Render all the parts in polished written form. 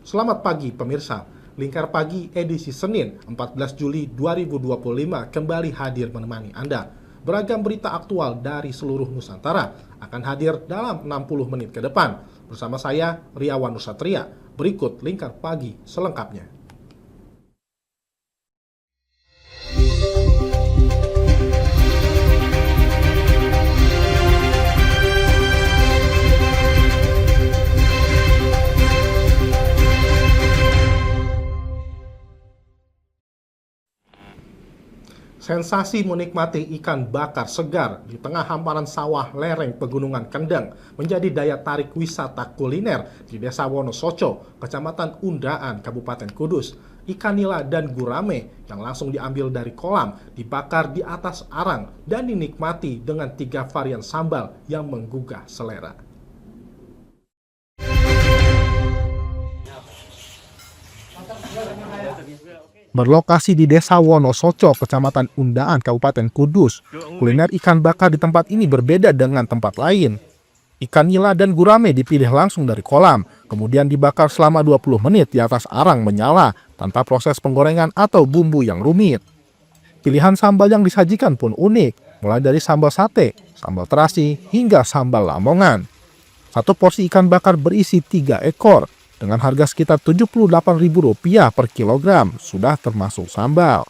Selamat pagi pemirsa. Lingkar Pagi edisi Senin 14 Juli 2025 kembali hadir menemani Anda. Beragam berita aktual dari seluruh Nusantara akan hadir dalam 60 menit ke depan. Bersama saya, Riawan Nusatria. Berikut Lingkar Pagi selengkapnya. Sensasi menikmati ikan bakar segar di tengah hamparan sawah lereng Pegunungan Kendeng menjadi daya tarik wisata kuliner di Desa Wonosoco, Kecamatan Undaan, Kabupaten Kudus. Ikan nila dan gurame yang langsung diambil dari kolam dibakar di atas arang dan dinikmati dengan 3 varian sambal yang menggugah selera. Berlokasi di Desa Wonosoco, Kecamatan Undaan, Kabupaten Kudus, kuliner ikan bakar di tempat ini berbeda dengan tempat lain. Ikan nila dan gurame dipilih langsung dari kolam, kemudian dibakar selama 20 menit di atas arang menyala tanpa proses penggorengan atau bumbu yang rumit. Pilihan sambal yang disajikan pun unik, mulai dari sambal sate, sambal terasi, hingga sambal lamongan. Satu porsi ikan bakar berisi 3 ekor, dengan harga sekitar Rp78.000 per kilogram, sudah termasuk sambal.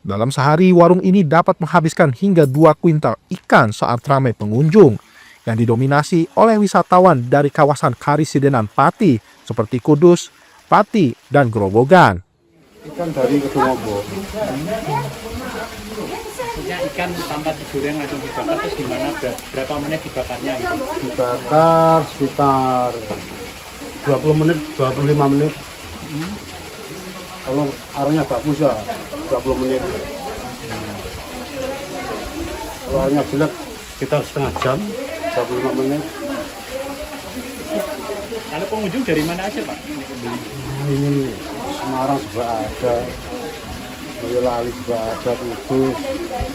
Dalam sehari, warung ini dapat menghabiskan hingga 2 kuintal ikan saat ramai pengunjung, yang didominasi oleh wisatawan dari kawasan Karisidenan Pati, seperti Kudus, Pati, dan Grobogan. Ikan dari Kedungombo. Maksudnya ikan tanpa digoreng langsung dibakar, terus gimana, berapa menit dibakarnya gitu? Dibakar sekitar 20 menit, 25 menit. Kalau arangnya bagus ya 20 menit. Kalau arangnya jelek sekitar setengah jam, 25 menit. Lalu pengunjung dari mana aja, Pak? Nah, ini Semarang juga ada, Boyolali juga ada, Kudus.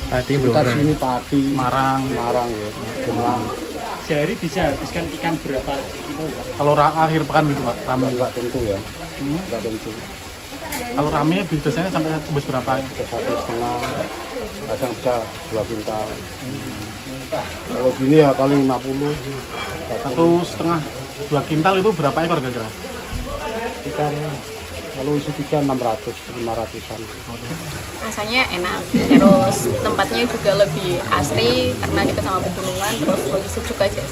Tadi Kita sini Pati, Marang. ya, Demang. Sehari bisa habiskan ikan berapa kilo, Pak? Kalau akhir pekan gitu Pak, rame. Enggak tentu ya, enggak tentu. Kalau rame biasanya sampai tembus berapa? Bisa 1,5, kadang bisa 2 kuintal. Kalau gini ya paling 50. 1,5 2 kintal itu berapa ekor kira-kira? Ikan kalau isi ikan 600, 500-an. Rasanya enak, terus tempatnya juga lebih asri karena dekat sama pegunungan, terus lebih sejuk aja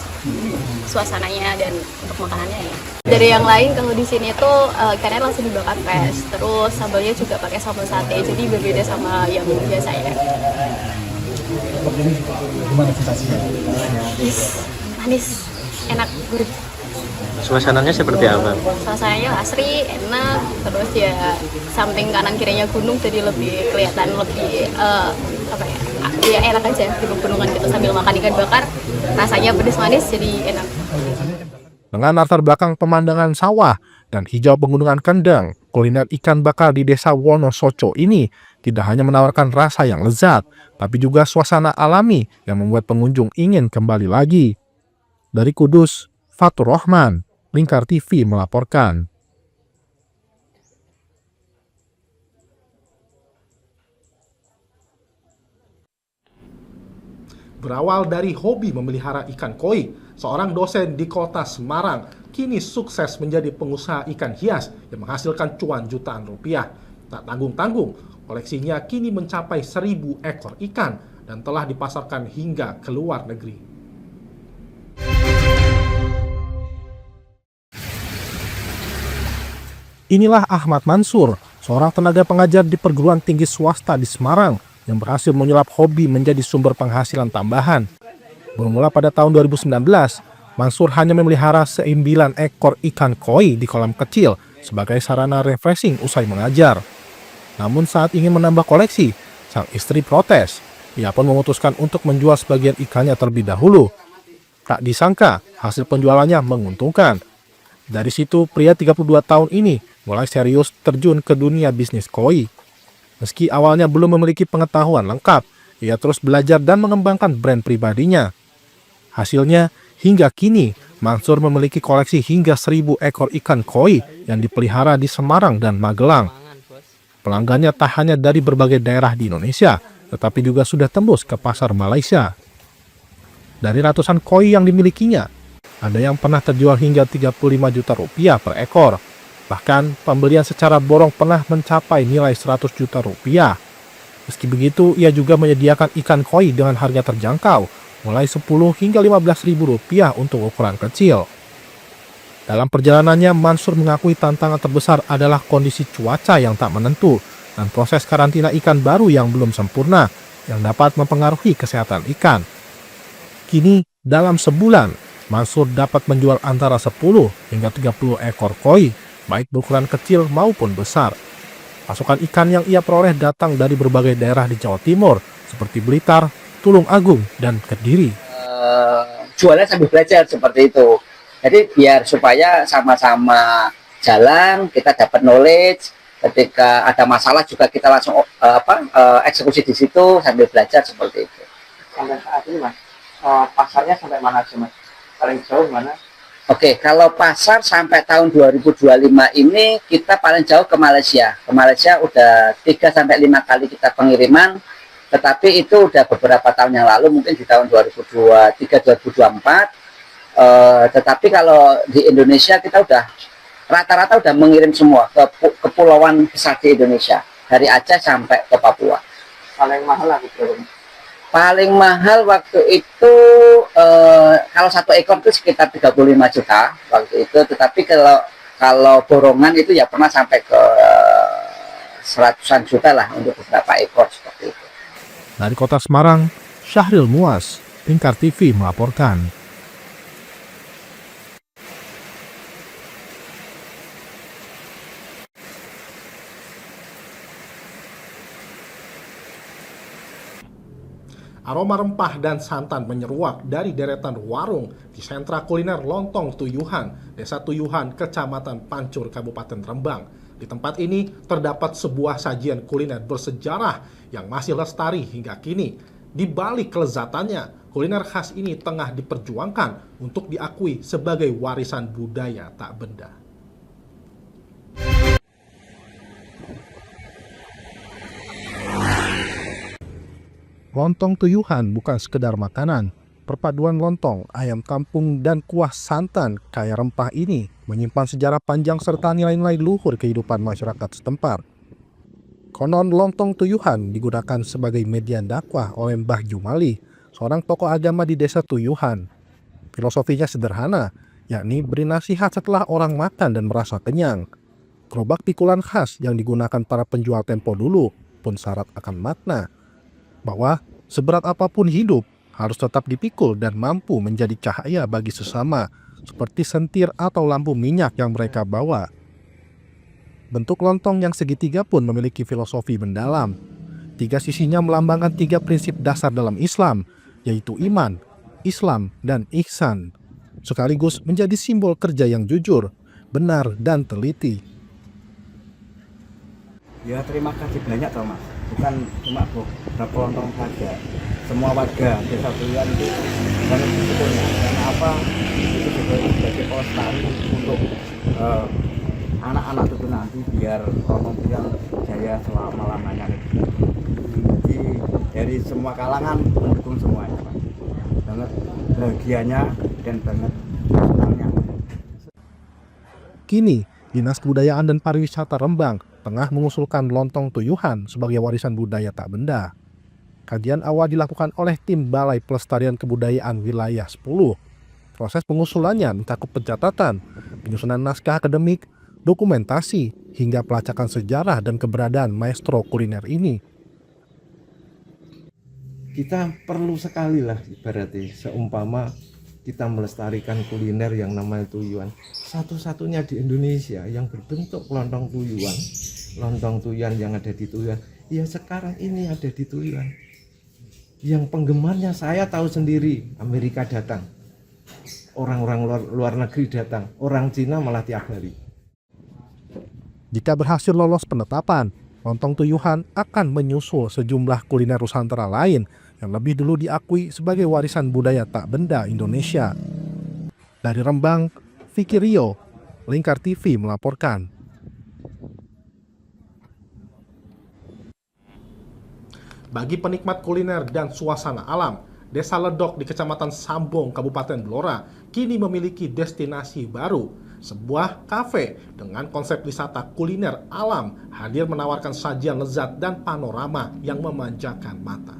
suasananya dan untuk makanannya ya. Dari yang lain kalau di sini tuh ikannya langsung dibakar fresh, terus sambalnya juga pakai sambal sate, jadi berbeda sama yang biasanya. Gimana sensasinya? Manis, enak, gurih. Suasananya seperti apa? Suasananya asri, enak, terus ya samping kanan kirinya gunung jadi lebih kelihatan lebih apa ya enak aja di pegunungan gitu sambil makan ikan bakar, rasanya pedas manis jadi enak. Dengan latar belakang pemandangan sawah dan hijau Pegunungan Kendeng, kuliner ikan bakar di Desa Wonosoco ini tidak hanya menawarkan rasa yang lezat, tapi juga suasana alami yang membuat pengunjung ingin kembali lagi. Dari Kudus, Fatur Rahman, Lingkar TV melaporkan. Berawal dari hobi memelihara ikan koi, seorang dosen di kota Semarang kini sukses menjadi pengusaha ikan hias yang menghasilkan cuan jutaan rupiah. Tak tanggung-tanggung, koleksinya kini mencapai 1.000 ekor ikan dan telah dipasarkan hingga ke luar negeri. Inilah Ahmad Mansur, seorang tenaga pengajar di perguruan tinggi swasta di Semarang yang berhasil menyulap hobi menjadi sumber penghasilan tambahan. Bermula pada tahun 2019, Mansur hanya memelihara 9 ekor ikan koi di kolam kecil sebagai sarana refreshing usai mengajar. Namun saat ingin menambah koleksi, sang istri protes. Ia pun memutuskan untuk menjual sebagian ikannya terlebih dahulu. Tak disangka, hasil penjualannya menguntungkan. Dari situ, pria 32 tahun ini mulai serius terjun ke dunia bisnis koi. Meski awalnya belum memiliki pengetahuan lengkap, ia terus belajar dan mengembangkan brand pribadinya. Hasilnya, Hingga kini, Mansur memiliki koleksi hingga 1.000 ekor ikan koi yang dipelihara di Semarang dan Magelang. Pelanggannya tak hanya dari berbagai daerah di Indonesia, tetapi juga sudah tembus ke pasar Malaysia. Dari ratusan koi yang dimilikinya, ada yang pernah terjual hingga 35 juta rupiah per ekor. Bahkan pembelian secara borong pernah mencapai nilai 100 juta rupiah. Meski begitu, ia juga menyediakan ikan koi dengan harga terjangkau, mulai 10 hingga 15 ribu rupiah untuk ukuran kecil. Dalam perjalanannya, Mansur mengakui tantangan terbesar adalah kondisi cuaca yang tak menentu dan proses karantina ikan baru yang belum sempurna yang dapat mempengaruhi kesehatan ikan. Kini, dalam sebulan, Mansur dapat menjual antara 10 hingga 30 ekor koi, baik berukuran kecil maupun besar. Pasokan ikan yang ia peroleh datang dari berbagai daerah di Jawa Timur, seperti Blitar, Tulung Agung, dan Kediri. Jualan sambil belajar seperti itu. Jadi biar supaya sama-sama jalan, kita dapat knowledge. Ketika ada masalah juga kita langsung eksekusi di situ sambil belajar seperti itu. Sampai saat ini Mas, pasarnya sampai mana sih Mas? Paling jauh mana? Oke, kalau pasar sampai tahun 2025 ini kita paling jauh ke Malaysia. Ke Malaysia udah 3-5 kali kita pengiriman, tetapi itu udah beberapa tahun yang lalu, mungkin di tahun 2023-2024. Tetapi kalau di Indonesia kita udah rata-rata udah mengirim semua ke kepulauan besar di Indonesia, dari Aceh sampai ke Papua. Paling mahal lah gitu. Paling mahal waktu itu kalau satu ekor itu sekitar 35 juta waktu itu, tetapi kalau borongan itu ya pernah sampai ke 100-an juta lah untuk beberapa ekor seperti itu. Dari kota Semarang, Syahril Muas, Lingkar TV melaporkan. Aroma rempah dan santan menyeruak dari deretan warung di sentra kuliner Lontong Tuyuhan, Desa Tuyuhan, Kecamatan Pancur, Kabupaten Rembang. Di tempat ini terdapat sebuah sajian kuliner bersejarah yang masih lestari hingga kini. Di balik kelezatannya, kuliner khas ini tengah diperjuangkan untuk diakui sebagai warisan budaya tak benda. Lontong Tuyuhan bukan sekedar makanan. Perpaduan lontong, ayam kampung, dan kuah santan kaya rempah ini menyimpan sejarah panjang serta nilai-nilai luhur kehidupan masyarakat setempat. Konon Lontong Tuyuhan digunakan sebagai media dakwah oleh Mbah Jumali, seorang tokoh agama di desa Tuyuhan. Filosofinya sederhana, yakni beri nasihat setelah orang makan dan merasa kenyang. Gerobak pikulan khas yang digunakan para penjual tempo dulu pun syarat akan makna, bahwa seberat apapun hidup harus tetap dipikul dan mampu menjadi cahaya bagi sesama, seperti sentir atau lampu minyak yang mereka bawa. Bentuk lontong yang segitiga pun memiliki filosofi mendalam. 3 sisinya melambangkan 3 prinsip dasar dalam Islam, yaitu iman, Islam, dan ihsan, sekaligus menjadi simbol kerja yang jujur, benar, dan teliti. Ya terima kasih banyak toh Mas. Bukan cuma beberapa lontong saja, semua warga Desa Tuyuhan itu sangat bersyukurnya. Karena apa? Itu sebagai pelestari untuk anak-anak itu nanti biar lontong Tuyuhan jaya selama-lamanya. Jadi dari semua kalangan mendukung semuanya, Pak. Banget bahagianya dan banget senangnya. Kini, Dinas Kebudayaan dan Pariwisata Rembang tengah mengusulkan Lontong Tuyuhan sebagai warisan budaya tak benda. Kajian awal dilakukan oleh tim Balai Pelestarian Kebudayaan Wilayah 10. Proses pengusulannya mencakup pencatatan, penyusunan naskah akademik, dokumentasi, hingga pelacakan sejarah dan keberadaan maestro kuliner ini. Kita perlu sekali lah ibaratnya, seumpama kita melestarikan kuliner yang namanya Tuyuhan, satu-satunya di Indonesia yang berbentuk lontong Tuyuhan. Lontong Tuyuhan yang ada di Tuyuhan, ya sekarang ini ada di Tuyuhan. Yang penggemarnya saya tahu sendiri, Amerika datang, orang-orang luar negeri datang, orang Cina malah tiap hari. Jika berhasil lolos penetapan, Lontong Tuyuhan akan menyusul sejumlah kuliner Nusantara lain yang lebih dulu diakui sebagai warisan budaya tak benda Indonesia. Dari Rembang, Vicky Rio, Lingkar TV melaporkan. Bagi penikmat kuliner dan suasana alam, Desa Ledok di Kecamatan Sambong, Kabupaten Blora, kini memiliki destinasi baru. Sebuah kafe dengan konsep wisata kuliner alam hadir menawarkan sajian lezat dan panorama yang memanjakan mata.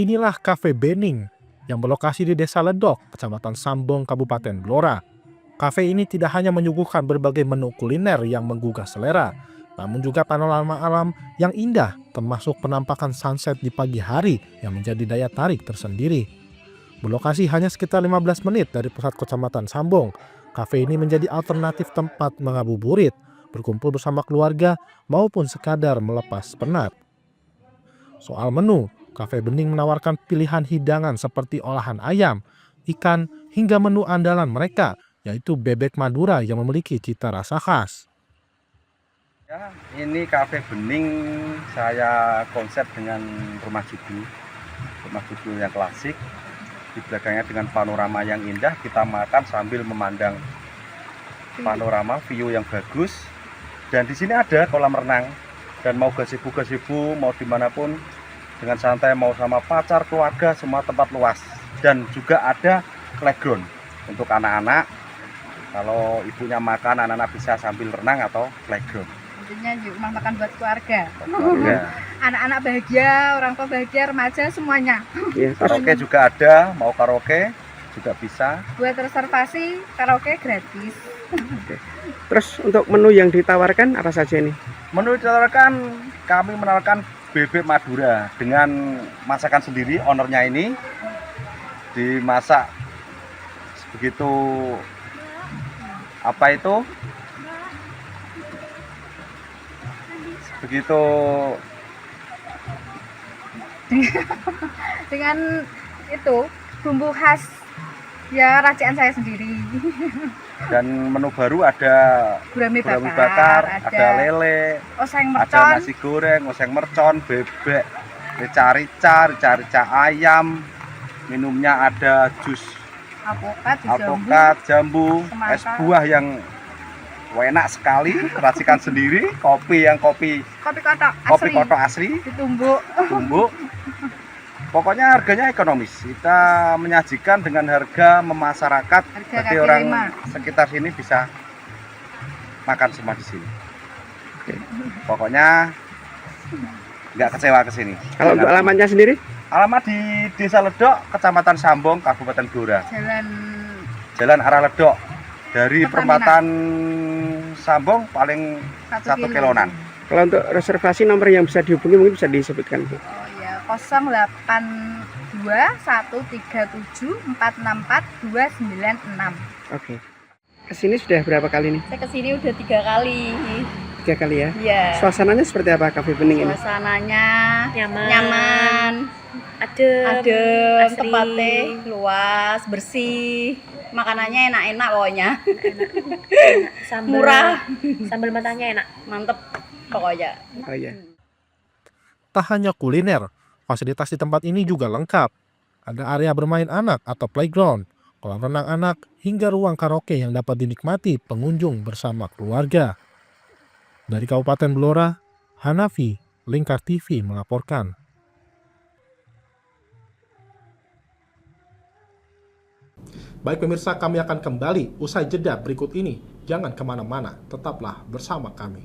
Inilah Cafe Bening yang berlokasi di Desa Ledok, Kecamatan Sambong, Kabupaten Blora. Kafe ini tidak hanya menyuguhkan berbagai menu kuliner yang menggugah selera, namun juga panorama alam yang indah, termasuk penampakan sunset di pagi hari yang menjadi daya tarik tersendiri. Berlokasi hanya sekitar 15 menit dari pusat Kecamatan Sambong, kafe ini menjadi alternatif tempat mengabuburit, berkumpul bersama keluarga, maupun sekadar melepas penat. Soal menu, Cafe Bening menawarkan pilihan hidangan seperti olahan ayam, ikan, hingga menu andalan mereka, yaitu bebek Madura yang memiliki cita rasa khas. Ya, ini Cafe Bening saya konsep dengan rumah judul yang klasik. Di belakangnya dengan panorama yang indah, kita makan sambil memandang panorama, view yang bagus. Dan di sini ada kolam renang, dan mau gazebo, mau dimanapun, dengan santai, mau sama pacar, keluarga, semua tempat luas. Dan juga ada playground untuk anak-anak. Kalau ibunya makan, anak-anak bisa sambil renang atau playground. Intinya rumah makan buat keluarga. Anak-anak bahagia, orang tua bahagia, remaja semuanya. Ya, karaoke juga ada, mau karaoke juga bisa. Buat reservasi karaoke gratis. Terus untuk menu yang ditawarkan apa saja ini? Menu ditawarkan, kami menawarkan bebek Madura dengan masakan sendiri, ownernya ini dimasak begitu begitu dengan itu bumbu khas ya racikan saya sendiri. Dan menu baru ada gurame bakar, ada lele, oseng mercon, ada nasi goreng, oseng mercon, bebek, rica-rica ayam, minumnya ada jus alpukat, jambu, es buah yang enak sekali, racikan sendiri, kopi kotak asli, ditumbuk. Pokoknya harganya ekonomis. Kita menyajikan dengan harga memasyarakat, jadi orang sekitar sini bisa makan semua di sini. Pokoknya nggak kecewa ke sini. Kalau untuk alamatnya sendiri? Alamat di Desa Ledok, Kecamatan Sambong, Kabupaten Blora. Jalan arah Ledok dari perempatan Sambong paling 1 kiloan. Kalau untuk reservasi nomor yang bisa dihubungi mungkin bisa disebutkan, Bu. 08217464296. Oke. Kesini sudah berapa kali nih? Saya kesini udah 3 kali. 3 kali ya? Iya. Suasananya seperti apa Cafe Bening ini? Suasananya nyaman, adem, tempatnya luas, bersih, makanannya enak-enak pokoknya. Murah, sambal matanya enak, mantep pokoknya. Oh iya. Tak hanya kuliner, fasilitas di tempat ini juga lengkap. Ada area bermain anak atau playground, kolam renang anak, hingga ruang karaoke yang dapat dinikmati pengunjung bersama keluarga. Dari Kabupaten Blora, Hanafi, Lingkar TV melaporkan. Baik pemirsa, kami akan kembali usai jeda berikut ini. Jangan kemana-mana, tetaplah bersama kami.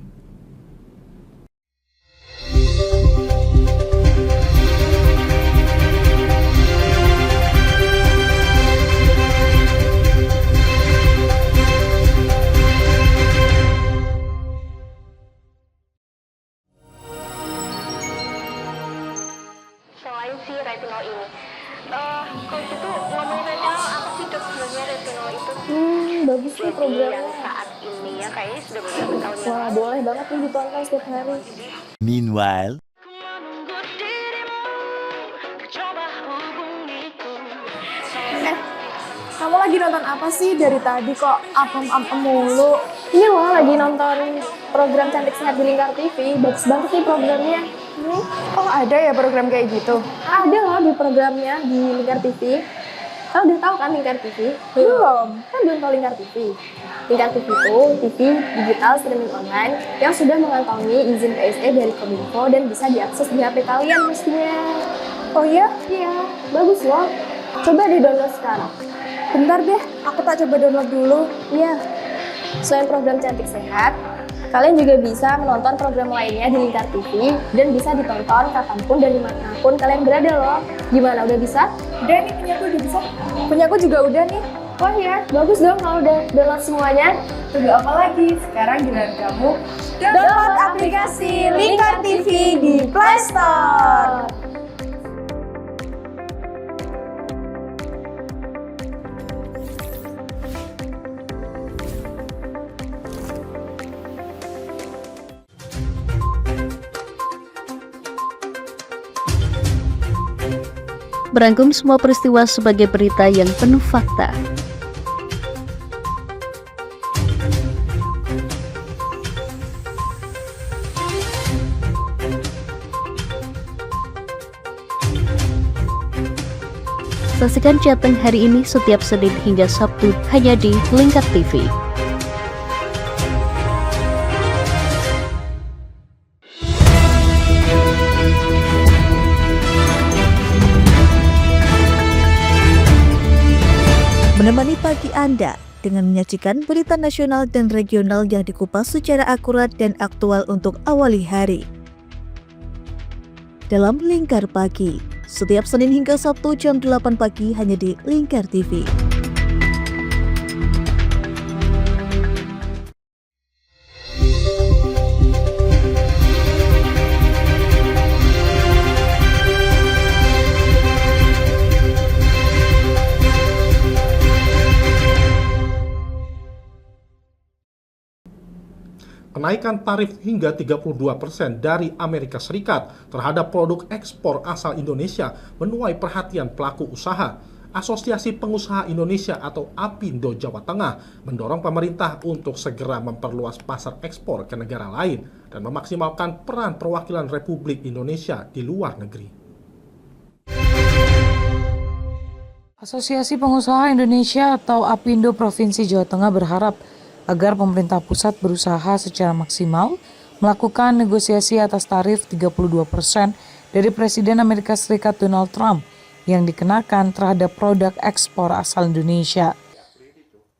Selain si retinol ini, kalau gitu ngomongin retinol apa sih dok sebenarnya retinol itu? Bagus sih programnya. Yang saat ini ya kayaknya sudah beberapa tahun yang Wah, boleh banget nih ditonton setiap hari. Meanwhile, Kamu lagi nonton apa sih dari tadi kok apem-apem mulu? Ini loh lagi nonton program Cantik Sehat di Lingkar TV. Bagus banget nih programnya. Oh, ada ya program kayak gitu? Ada loh di programnya di Lingkar TV. Kau udah tahu kan Lingkar TV? Belum. Kan belum tahu Lingkar TV. Lingkar TV itu TV digital streaming online yang sudah mengantongi izin PSE dari Kominfo dan bisa diakses di HP kalian mestinya. Oh iya? Iya, bagus loh. Coba di-download sekarang. Bentar deh, aku tak coba download dulu. Iya. Selain program Cantik Sehat, kalian juga bisa menonton program lainnya di Lingkar TV dan bisa ditonton kapanpun dan dimanapun kalian berada loh. Gimana, udah bisa? Udah nih, punyaku udah bisa. Punyaku juga udah nih. Wah ya, bagus dong kalau udah download semuanya. Tunggu apa lagi? Sekarang giliran kamu download aplikasi Lingkar TV di Play Store. Merangkum semua peristiwa sebagai berita yang penuh fakta. Saksikan Jateng hari ini setiap Senin hingga Sabtu hanya di Lingkar TV. Menemani pagi Anda dengan menyajikan berita nasional dan regional yang dikupas secara akurat dan aktual untuk awali hari. Dalam Lingkar Pagi, setiap Senin hingga Sabtu jam 8 pagi hanya di Lingkar TV. Kenaikan tarif hingga 32% dari Amerika Serikat terhadap produk ekspor asal Indonesia menuai perhatian pelaku usaha. Asosiasi Pengusaha Indonesia atau APindo Jawa Tengah mendorong pemerintah untuk segera memperluas pasar ekspor ke negara lain dan memaksimalkan peran perwakilan Republik Indonesia di luar negeri. Asosiasi Pengusaha Indonesia atau APindo Provinsi Jawa Tengah berharap agar pemerintah pusat berusaha secara maksimal melakukan negosiasi atas tarif 32% dari Presiden Amerika Serikat Donald Trump yang dikenakan terhadap produk ekspor asal Indonesia.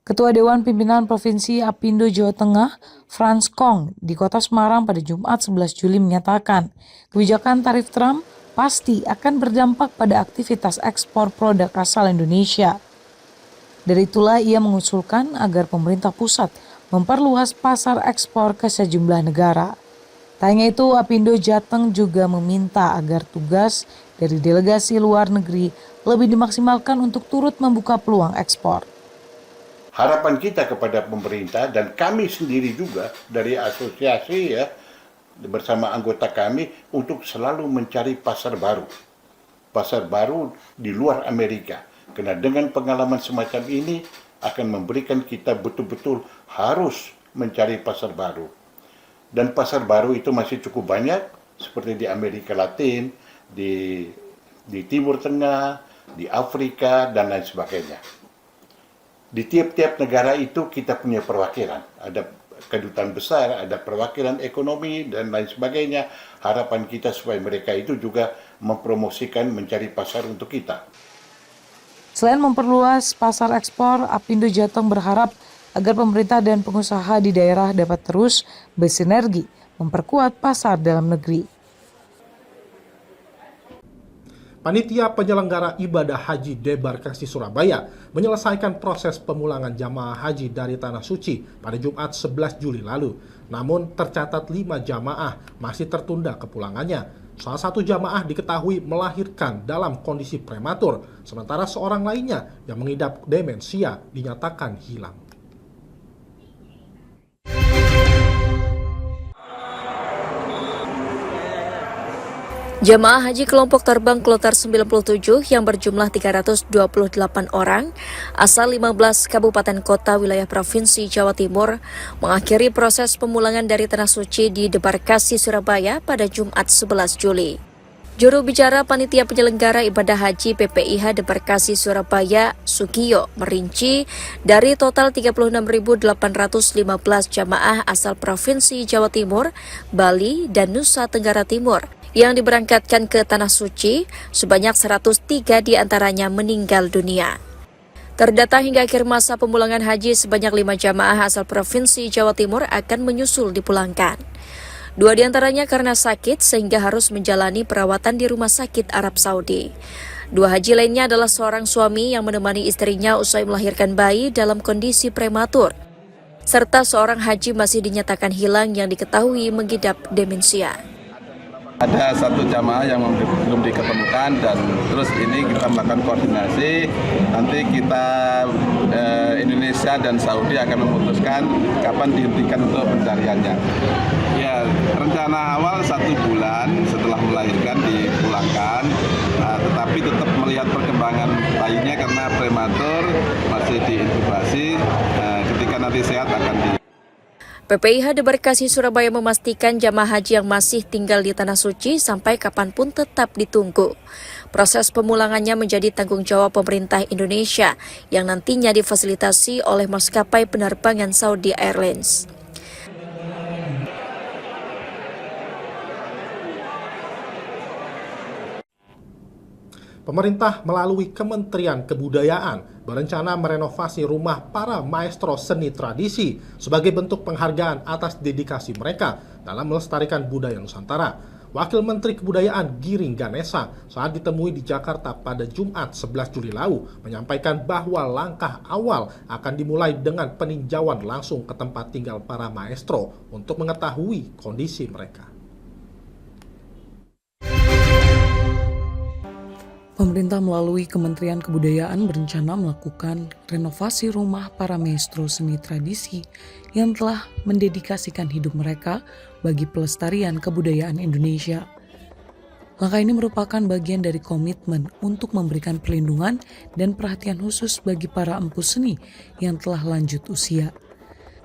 Ketua Dewan Pimpinan Provinsi APindo Jawa Tengah, Frans Kong, di Kota Semarang pada Jumat 11 Juli menyatakan, kebijakan tarif Trump pasti akan berdampak pada aktivitas ekspor produk asal Indonesia. Dari itulah ia mengusulkan agar pemerintah pusat memperluas pasar ekspor ke sejumlah negara. Tak hanya itu, APindo Jateng juga meminta agar tugas dari delegasi luar negeri lebih dimaksimalkan untuk turut membuka peluang ekspor. Harapan kita kepada pemerintah dan kami sendiri juga dari asosiasi ya bersama anggota kami untuk selalu mencari pasar baru di luar Amerika. Karena dengan pengalaman semacam ini akan memberikan kita betul-betul harus mencari pasar baru. Dan pasar baru itu masih cukup banyak, seperti di Amerika Latin, di Timur Tengah, di Afrika, dan lain sebagainya. Di tiap-tiap negara itu kita punya perwakilan. Ada kedutaan besar, ada perwakilan ekonomi, dan lain sebagainya. Harapan kita supaya mereka itu juga mempromosikan mencari pasar untuk kita. Selain memperluas pasar ekspor, APindo Jateng berharap agar pemerintah dan pengusaha di daerah dapat terus bersinergi memperkuat pasar dalam negeri. Panitia penyelenggara ibadah haji Debarkasi Surabaya menyelesaikan proses pemulangan jamaah haji dari Tanah Suci pada Jumat 11 Juli lalu. Namun tercatat 5 jamaah masih tertunda kepulangannya. Salah satu jamaah diketahui melahirkan dalam kondisi prematur, sementara seorang lainnya yang mengidap demensia dinyatakan hilang. Jamaah haji kelompok terbang Kloter 97 yang berjumlah 328 orang asal 15 kabupaten kota wilayah Provinsi Jawa Timur mengakhiri proses pemulangan dari Tanah Suci di Debarkasi, Surabaya pada Jumat 11 Juli. Juru bicara Panitia Penyelenggara Ibadah Haji PPIH Debarkasi, Surabaya, Sugiyo, merinci dari total 36.815 jamaah asal Provinsi Jawa Timur, Bali, dan Nusa Tenggara Timur yang diberangkatkan ke Tanah Suci, sebanyak 103 diantaranya meninggal dunia. Terdata hingga akhir masa pemulangan haji sebanyak 5 jamaah asal Provinsi Jawa Timur akan menyusul dipulangkan. 2 diantaranya karena sakit sehingga harus menjalani perawatan di Rumah Sakit Arab Saudi. 2 haji lainnya adalah seorang suami yang menemani istrinya usai melahirkan bayi dalam kondisi prematur, serta seorang haji masih dinyatakan hilang yang diketahui mengidap demensia. Ada 1 jamaah yang belum diketemukan dan terus ini kita melakukan koordinasi. Nanti kita Indonesia dan Saudi akan memutuskan kapan dihentikan untuk pencariannya. Ya, rencana awal 1 bulan setelah melahirkan dipulangkan, tetapi tetap melihat perkembangan bayinya karena prematur masih diinkubasi. Ketika nanti sehat akan PPIH Debarkasi Surabaya memastikan jamaah haji yang masih tinggal di Tanah Suci sampai kapanpun tetap ditunggu. Proses pemulangannya menjadi tanggung jawab pemerintah Indonesia yang nantinya difasilitasi oleh maskapai penerbangan Saudi Airlines. Pemerintah melalui Kementerian Kebudayaan berencana merenovasi rumah para maestro seni tradisi sebagai bentuk penghargaan atas dedikasi mereka dalam melestarikan budaya Nusantara. Wakil Menteri Kebudayaan Giring Ganesa saat ditemui di Jakarta pada Jumat 11 Juli lalu menyampaikan bahwa langkah awal akan dimulai dengan peninjauan langsung ke tempat tinggal para maestro untuk mengetahui kondisi mereka. Pemerintah melalui Kementerian Kebudayaan berencana melakukan renovasi rumah para maestro seni tradisi yang telah mendedikasikan hidup mereka bagi pelestarian kebudayaan Indonesia. Langkah ini merupakan bagian dari komitmen untuk memberikan perlindungan dan perhatian khusus bagi para empu seni yang telah lanjut usia.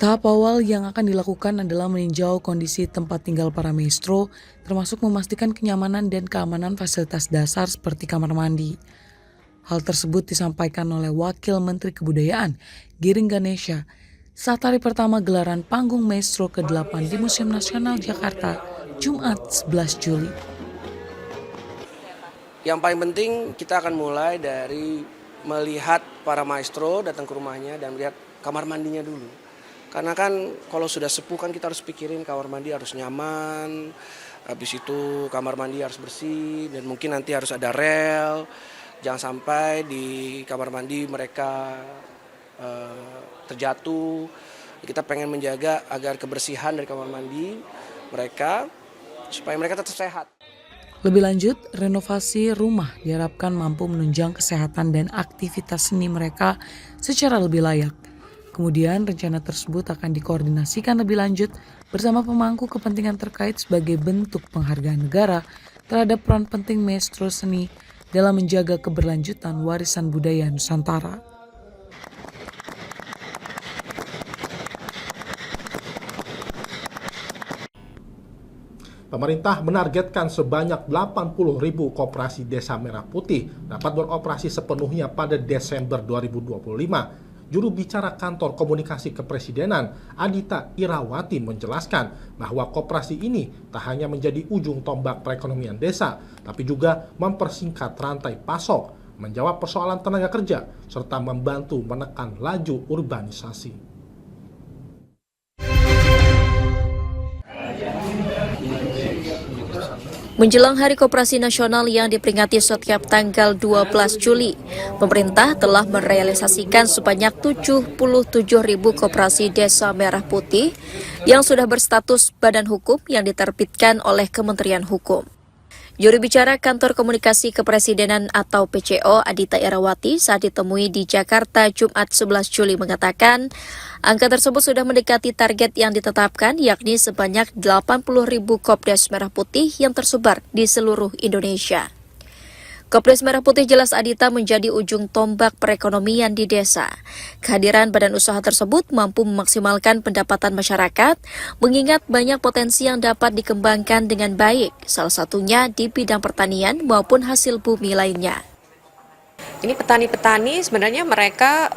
Tahap awal yang akan dilakukan adalah meninjau kondisi tempat tinggal para maestro, termasuk memastikan kenyamanan dan keamanan fasilitas dasar seperti kamar mandi. Hal tersebut disampaikan oleh Wakil Menteri Kebudayaan, Giring Ganesa, saat hari pertama gelaran Panggung Maestro ke-8 di Museum Nasional Jakarta, Jumat 11 Juli. Yang paling penting kita akan mulai dari melihat para maestro datang ke rumahnya dan melihat kamar mandinya dulu. Karena kan kalau sudah sepuh kan kita harus pikirin kamar mandi harus nyaman, habis itu kamar mandi harus bersih dan mungkin nanti harus ada rel. Jangan sampai di kamar mandi mereka terjatuh. Kita pengen menjaga agar kebersihan dari kamar mandi mereka supaya mereka tetap sehat. Lebih lanjut, renovasi rumah diharapkan mampu menunjang kesehatan dan aktivitas seni mereka secara lebih layak. Kemudian rencana tersebut akan dikoordinasikan lebih lanjut bersama pemangku kepentingan terkait sebagai bentuk penghargaan negara terhadap peran penting maestro seni dalam menjaga keberlanjutan warisan budaya Nusantara. Pemerintah menargetkan sebanyak 80.000 koperasi Desa Merah Putih dapat beroperasi sepenuhnya pada Desember 2025. Juru bicara Kantor Komunikasi Kepresidenan, Adita Irawati, menjelaskan bahwa koperasi ini tak hanya menjadi ujung tombak perekonomian desa, tapi juga mempersingkat rantai pasok, menjawab persoalan tenaga kerja, serta membantu menekan laju urbanisasi. Menjelang Hari Koperasi Nasional yang diperingati setiap tanggal 12 Juli, pemerintah telah merealisasikan sebanyak 77.000 koperasi Desa Merah Putih yang sudah berstatus badan hukum yang diterbitkan oleh Kementerian Hukum. Juru bicara Kantor Komunikasi Kepresidenan atau PCO Adita Irawati saat ditemui di Jakarta Jumat 11 Juli mengatakan, angka tersebut sudah mendekati target yang ditetapkan, yakni sebanyak 80.000 Kopdes Merah Putih yang tersebar di seluruh Indonesia. Kopdes Merah Putih jelas Adita menjadi ujung tombak perekonomian di desa. Kehadiran badan usaha tersebut mampu memaksimalkan pendapatan masyarakat, mengingat banyak potensi yang dapat dikembangkan dengan baik, salah satunya di bidang pertanian maupun hasil bumi lainnya. Ini petani-petani sebenarnya mereka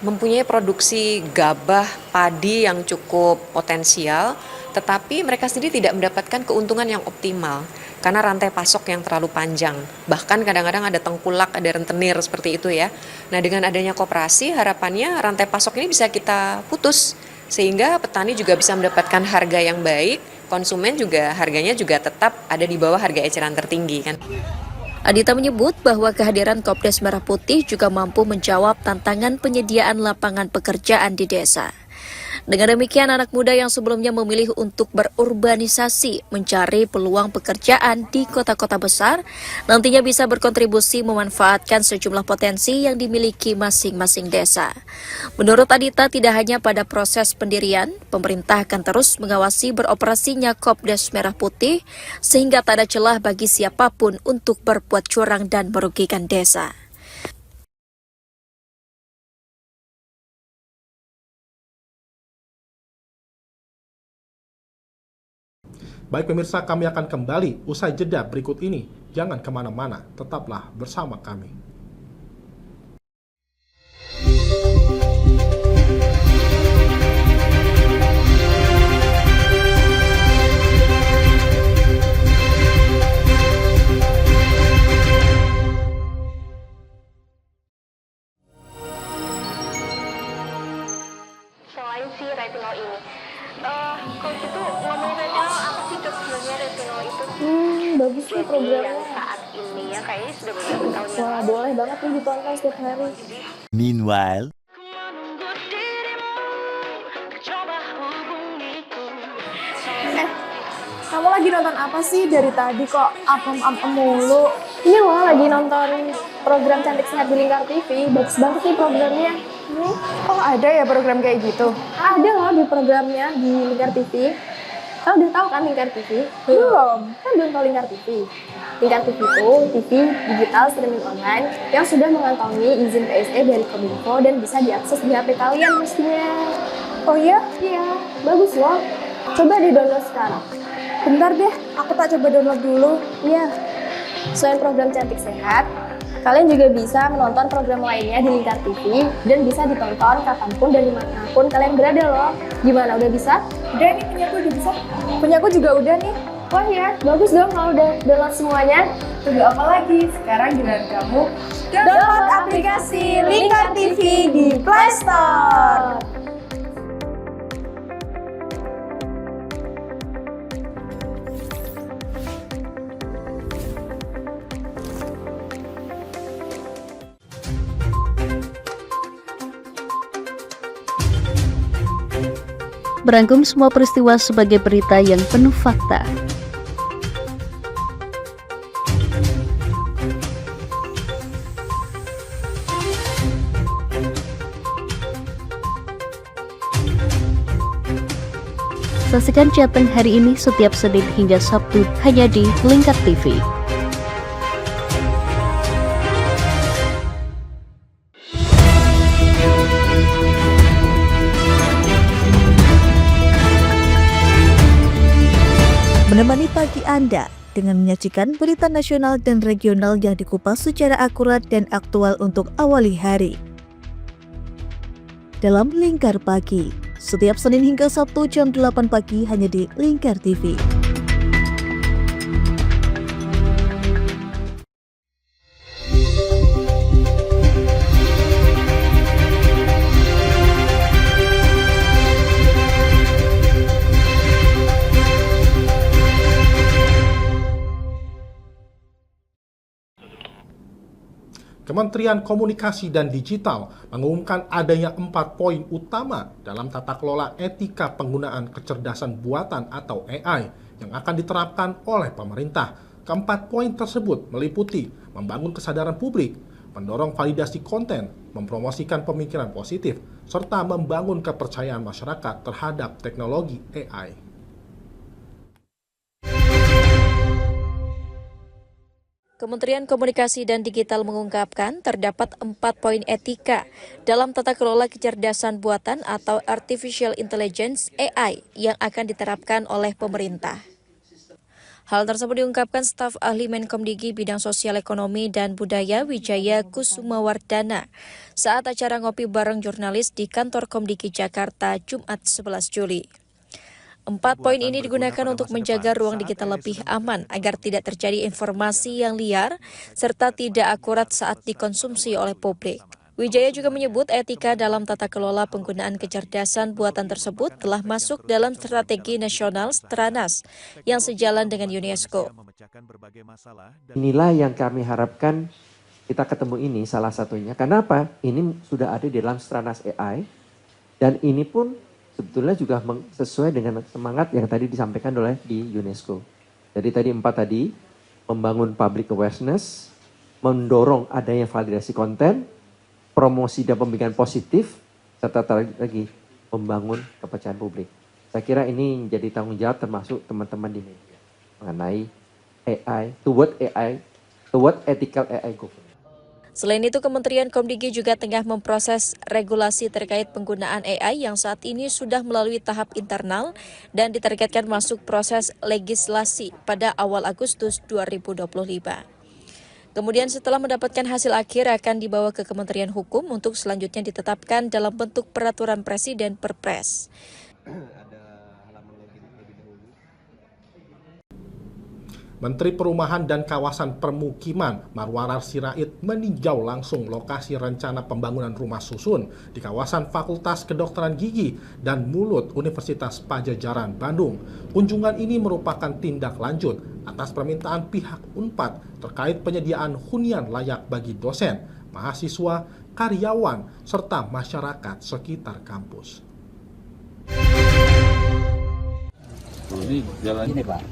mempunyai produksi gabah, padi yang cukup potensial, tetapi mereka sendiri tidak mendapatkan keuntungan yang optimal karena rantai pasok yang terlalu panjang. Bahkan kadang-kadang ada tengkulak, ada rentenir seperti itu ya. Nah, dengan adanya koperasi, harapannya rantai pasok ini bisa kita putus sehingga petani juga bisa mendapatkan harga yang baik, konsumen juga harganya juga tetap ada di bawah harga eceran tertinggi kan. Adita menyebut bahwa kehadiran Kopdes Merah Putih juga mampu menjawab tantangan penyediaan lapangan pekerjaan di desa. Dengan demikian, anak muda yang sebelumnya memilih untuk berurbanisasi mencari peluang pekerjaan di kota-kota besar, nantinya bisa berkontribusi memanfaatkan sejumlah potensi yang dimiliki masing-masing desa. Menurut Adita, tidak hanya pada proses pendirian, pemerintah akan terus mengawasi beroperasinya Kopdes Merah Putih, sehingga tak ada celah bagi siapapun untuk berbuat curang dan merugikan desa. Baik pemirsa, kami akan kembali usai jeda berikut ini. Jangan kemana-mana, tetaplah bersama kami. Selain si retinol ini, kalau gitu ngomongin retinol, apa sih dok sebenarnya retinol itu? Bagus nih programnya. Yang saat ini ya kayaknya sudah beberapa tahun yang Wah, lalu. boleh banget nih ditonton setiap hari. Meanwhile, Kamu lagi nonton apa sih dari tadi kok apem-apem mulu? Ini loh lagi nonton program Cantik Sehat di Lingkar TV. Bagus banget nih programnya. Oh, ada ya program kayak gitu? Ada loh di programnya di Lingkar TV. Kamu udah tahu kan Lingkar TV? Belum. Kan belum tahu Lingkar TV. Lingkar TV itu TV digital streaming online yang sudah mengantongi izin PSE dari Kominfo dan bisa diakses di HP kalian mestinya. Oh iya? Iya, bagus loh. Coba di-download sekarang. Bentar deh, aku tak coba download dulu. Iya. Selain program Cantik Sehat, kalian juga bisa menonton program lainnya di Lingkar TV dan bisa ditonton kapanpun dan dimanapun kalian berada loh. Gimana, udah bisa? Udah nih, punyaku udah bisa. Punyaku juga udah nih. Wah ya, bagus dong kalau udah download semuanya. Tunggu apa lagi? Sekarang giliran kamu download aplikasi Lingkar TV di Play Store. Berangkum semua peristiwa sebagai berita yang penuh fakta. Saksikan Jateng hari ini setiap Senin hingga Sabtu hanya di Lingkar TV. Menemani pagi Anda dengan menyajikan berita nasional dan regional yang dikupas secara akurat dan aktual untuk awali hari. Dalam Lingkar Pagi, setiap Senin hingga Sabtu jam 8 pagi hanya di Lingkar TV. Kementerian Komunikasi dan Digital mengumumkan adanya 4 poin utama dalam tata kelola etika penggunaan kecerdasan buatan atau AI yang akan diterapkan oleh pemerintah. Keempat poin tersebut meliputi membangun kesadaran publik, mendorong validasi konten, mempromosikan pemikiran positif, serta membangun kepercayaan masyarakat terhadap teknologi AI. Kementerian Komunikasi dan Digital mengungkapkan terdapat 4 poin etika dalam tata kelola kecerdasan buatan atau Artificial Intelligence (AI) yang akan diterapkan oleh pemerintah. Hal tersebut diungkapkan staf ahli Menkomdigi bidang sosial ekonomi dan budaya Wijaya Kusumawardana saat acara ngopi bareng jurnalis di kantor Komdigi Jakarta Jumat 11 Juli. 4 poin ini digunakan untuk menjaga ruang digital lebih aman agar tidak terjadi informasi yang liar serta tidak akurat saat dikonsumsi oleh publik. Wijaya juga menyebut etika dalam tata kelola penggunaan kecerdasan buatan tersebut telah masuk dalam strategi nasional Stranas yang sejalan dengan UNESCO. Inilah yang kami harapkan kita ketemu ini salah satunya. Kenapa? Ini sudah ada di dalam Stranas AI dan ini pun sebetulnya juga sesuai dengan semangat yang tadi disampaikan oleh di UNESCO. Jadi tadi 4 tadi, membangun public awareness, mendorong adanya validasi konten, promosi dan pemberitaan positif, serta lagi membangun kepercayaan publik. Saya kira ini menjadi tanggung jawab termasuk teman-teman di media mengenai AI, toward ethical AI governance. Selain itu, Kementerian Komdigi juga tengah memproses regulasi terkait penggunaan AI yang saat ini sudah melalui tahap internal dan ditargetkan masuk proses legislasi pada awal Agustus 2025. Kemudian setelah mendapatkan hasil akhir akan dibawa ke Kementerian Hukum untuk selanjutnya ditetapkan dalam bentuk peraturan Presiden Perpres. Menteri Perumahan dan Kawasan Permukiman Marwarar Sirait meninjau langsung lokasi rencana pembangunan rumah susun di kawasan Fakultas Kedokteran Gigi dan Mulut Universitas Padjadjaran Bandung. Kunjungan ini merupakan tindak lanjut atas permintaan pihak Unpad terkait penyediaan hunian layak bagi dosen, mahasiswa, karyawan, serta masyarakat sekitar kampus. Ini jalan ini, Pak.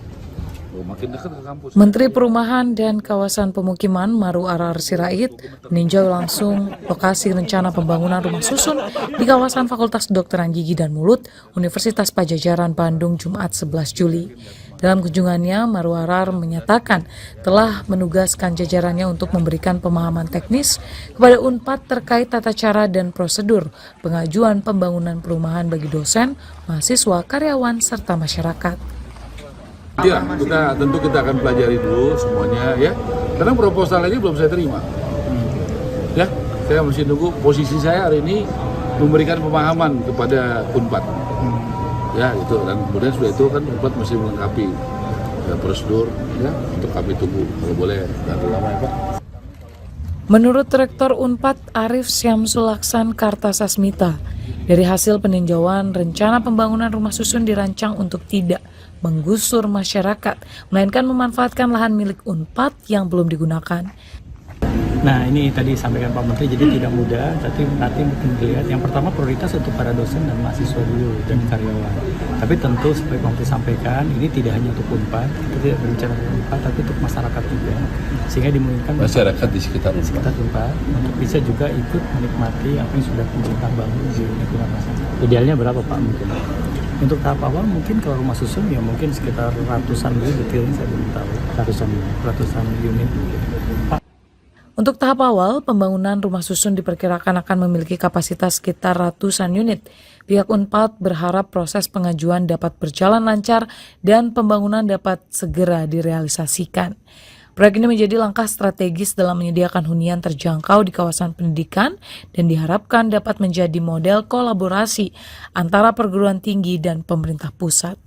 Makin dekat ke kampus. Menteri Perumahan dan Kawasan Pemukiman Marwarar Sirait meninjau langsung lokasi rencana pembangunan rumah susun di kawasan Fakultas Kedokteran Gigi dan Mulut Universitas Padjadjaran Bandung Jumat 11 Juli. Dalam kunjungannya, Marwarar menyatakan telah menugaskan jajarannya untuk memberikan pemahaman teknis kepada Unpad terkait tata cara dan prosedur pengajuan pembangunan perumahan bagi dosen, mahasiswa, karyawan, serta masyarakat. Ya, tentu kita akan pelajari dulu semuanya ya. Karena proposal aja belum saya terima. Ya, saya masih nunggu. Posisi saya hari ini memberikan pemahaman kepada Unpad. Ya, gitu. Dan kemudian sudah itu kan Unpad masih melengkapi prosedur ya untuk kami tunggu. Kalau boleh jangan lama ya, Pak. Menurut Rektor Unpad Arif Syamsul Aksan Kartasasmita, dari hasil peninjauan rencana pembangunan rumah susun dirancang untuk tidak menggusur masyarakat, melainkan memanfaatkan lahan milik Unpad yang belum digunakan. Nah, ini tadi disampaikan Pak Menteri, jadi tidak mudah, tapi nanti mungkin dilihat yang pertama prioritas untuk para dosen dan mahasiswa dulu dan karyawan. Tapi tentu seperti Pak Menteri sampaikan, ini tidak hanya untuk Unpad, kita tidak berbicara untuk Unpad, tapi untuk masyarakat juga, sehingga dimungkinkan masyarakat di sekitar Unpad untuk bisa juga ikut menikmati apa yang sudah pemerintah bangun di lingkungan masyarakat. Idealnya berapa Pak mungkin? Untuk tahap awal mungkin kalau rumah susun ya mungkin sekitar ratusan unit, detailnya saya belum tahu, ratusan unit. Pak. Untuk tahap awal, pembangunan rumah susun diperkirakan akan memiliki kapasitas sekitar ratusan unit. Pihak Unpad berharap proses pengajuan dapat berjalan lancar dan pembangunan dapat segera direalisasikan. Proyek ini menjadi langkah strategis dalam menyediakan hunian terjangkau di kawasan pendidikan dan diharapkan dapat menjadi model kolaborasi antara perguruan tinggi dan pemerintah pusat.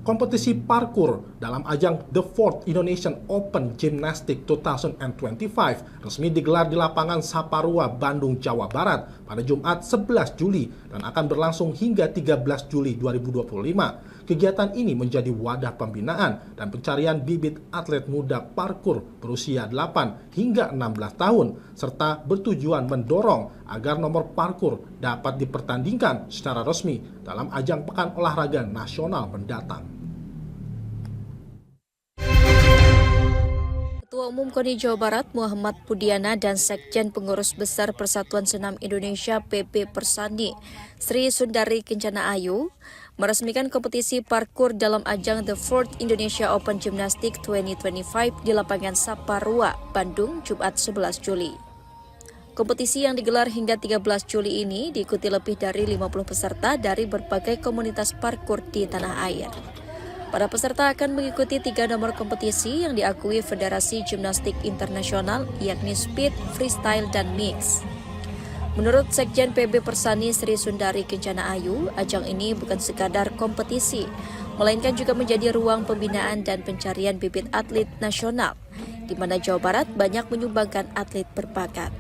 Kompetisi parkur dalam ajang The Fourth Indonesian Open Gymnastics 2025 resmi digelar di lapangan Saparua, Bandung, Jawa Barat pada Jumat 11 Juli dan akan berlangsung hingga 13 Juli 2025. Kegiatan ini menjadi wadah pembinaan dan pencarian bibit atlet muda parkur berusia 8 hingga 16 tahun, serta bertujuan mendorong agar nomor parkur dapat dipertandingkan secara resmi dalam ajang Pekan Olahraga Nasional mendatang. Ketua Umum KONI Jawa Barat Muhammad Budiana dan Sekjen Pengurus Besar Persatuan Senam Indonesia PB Persani Sri Sundari Kencana Ayu meresmikan kompetisi parkur dalam ajang The Fourth Indonesia Open Gymnastics 2025 di lapangan Saparua, Bandung, Jumat 11 Juli. Kompetisi yang digelar hingga 13 Juli ini diikuti lebih dari 50 peserta dari berbagai komunitas parkur di tanah air. Para peserta akan mengikuti 3 nomor kompetisi yang diakui Federasi Gimnastik Internasional, yakni Speed, Freestyle, dan Mix. Menurut Sekjen PB Persani Sri Sundari Kencana Ayu, ajang ini bukan sekadar kompetisi, melainkan juga menjadi ruang pembinaan dan pencarian bibit atlet nasional, di mana Jawa Barat banyak menyumbangkan atlet berbakat.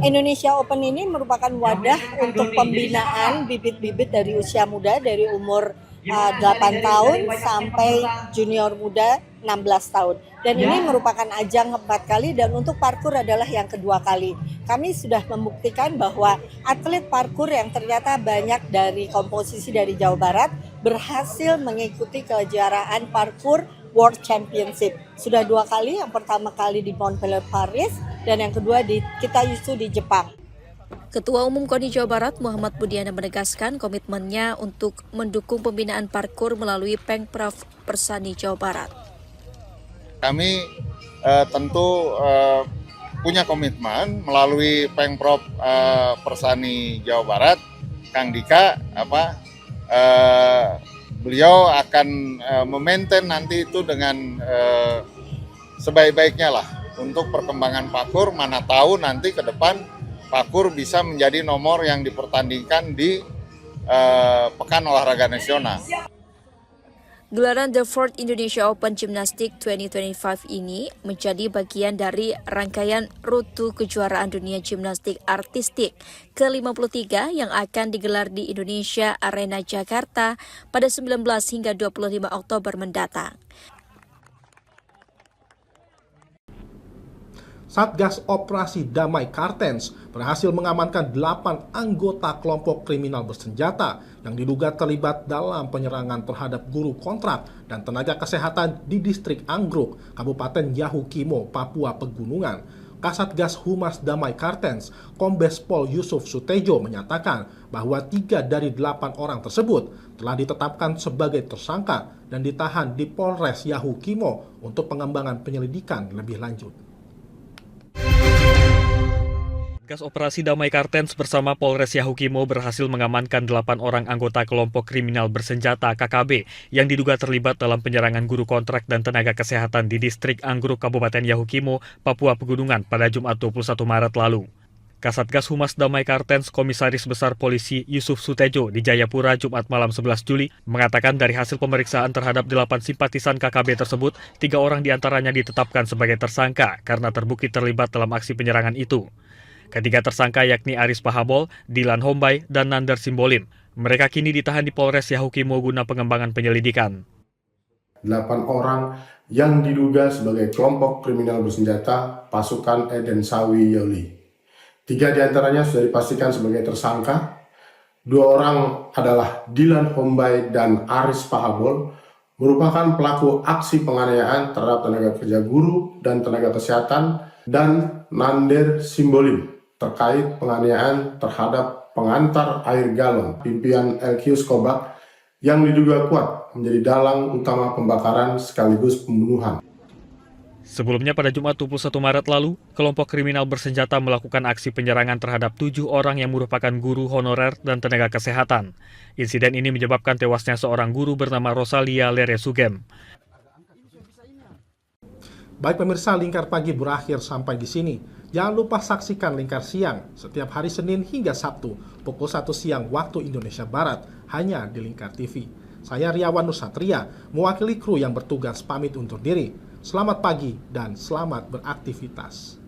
Indonesia Open ini merupakan wadah untuk pembinaan bibit-bibit dari usia muda, dari umur 8 tahun sampai junior muda 16 tahun. Dan ini merupakan ajang 4 kali dan untuk parkur adalah yang kedua kali. Kami sudah membuktikan bahwa atlet parkur yang ternyata banyak dari komposisi dari Jawa Barat berhasil mengikuti kejuaraan parkur World Championship. Sudah 2 kali, yang pertama kali di Montpellier, Paris, dan yang kedua di Kitayusu di Jepang. Ketua Umum KONI Jawa Barat Muhammad Budiana menegaskan komitmennya untuk mendukung pembinaan parkur melalui Pengprov Persani Jawa Barat. Kami tentu punya komitmen melalui Pengprov Persani Jawa Barat, Kang Dika, beliau akan memaintain nanti itu dengan sebaik-baiknya lah untuk perkembangan parkur. Mana tahu nanti ke depan parkur bisa menjadi nomor yang dipertandingkan di Pekan Olahraga Nasional. Gelaran The Fourth Indonesia Open Gymnastics 2025 ini menjadi bagian dari rangkaian Rute Kejuaraan Dunia Gimnastik Artistik ke-53 yang akan digelar di Indonesia Arena Jakarta pada 19 hingga 25 Oktober mendatang. Satgas Operasi Damai Kartens berhasil mengamankan 8 anggota kelompok kriminal bersenjata yang diduga terlibat dalam penyerangan terhadap guru kontrak dan tenaga kesehatan di distrik Anggruk, Kabupaten Yahukimo, Papua Pegunungan. Kasatgas Humas Damai Kartens, Kombes Pol Yusuf Sutejo menyatakan bahwa 3 dari 8 orang tersebut telah ditetapkan sebagai tersangka dan ditahan di Polres Yahukimo untuk pengembangan penyelidikan lebih lanjut. Satgas Operasi Damai Kartens bersama Polres Yahukimo berhasil mengamankan 8 orang anggota kelompok kriminal bersenjata KKB yang diduga terlibat dalam penyerangan guru kontrak dan tenaga kesehatan di distrik Anggruk, Kabupaten Yahukimo, Papua Pegunungan pada Jumat 21 Maret lalu. Kasatgas Humas Damai Kartens Komisaris Besar Polisi Yusuf Sutejo di Jayapura Jumat malam 11 Juli mengatakan dari hasil pemeriksaan terhadap 8 simpatisan KKB tersebut, 3 orang diantaranya ditetapkan sebagai tersangka karena terbukti terlibat dalam aksi penyerangan itu. Ketiga tersangka yakni Aris Pahabol, Dilan Hombay, dan Nandar Simbolim. Mereka kini ditahan di Polres Yahukimo guna pengembangan penyelidikan. 8 orang yang diduga sebagai kelompok kriminal bersenjata pasukan Eden Sawi Yoli. 3 diantaranya sudah dipastikan sebagai tersangka. 2 orang adalah Dilan Hombay dan Aris Pahabol, merupakan pelaku aksi penganiayaan terhadap tenaga kerja guru dan tenaga kesehatan, dan Nandar Simbolim terkait penganiayaan terhadap pengantar air galon pimpinan LQ Skobak yang diduga kuat menjadi dalang utama pembakaran sekaligus pembunuhan. Sebelumnya pada Jumat 21 Maret lalu, kelompok kriminal bersenjata melakukan aksi penyerangan terhadap 7 orang yang merupakan guru honorer dan tenaga kesehatan. Insiden ini menyebabkan tewasnya seorang guru bernama Rosalia Leresugem. Baik pemirsa, Lingkar Pagi berakhir sampai di sini. Jangan lupa saksikan Lingkar Siang setiap hari Senin hingga Sabtu pukul 1 siang waktu Indonesia Barat hanya di Lingkar TV. Saya Riawan Nusatria, mewakili kru yang bertugas pamit undur diri. Selamat pagi dan selamat beraktivitas.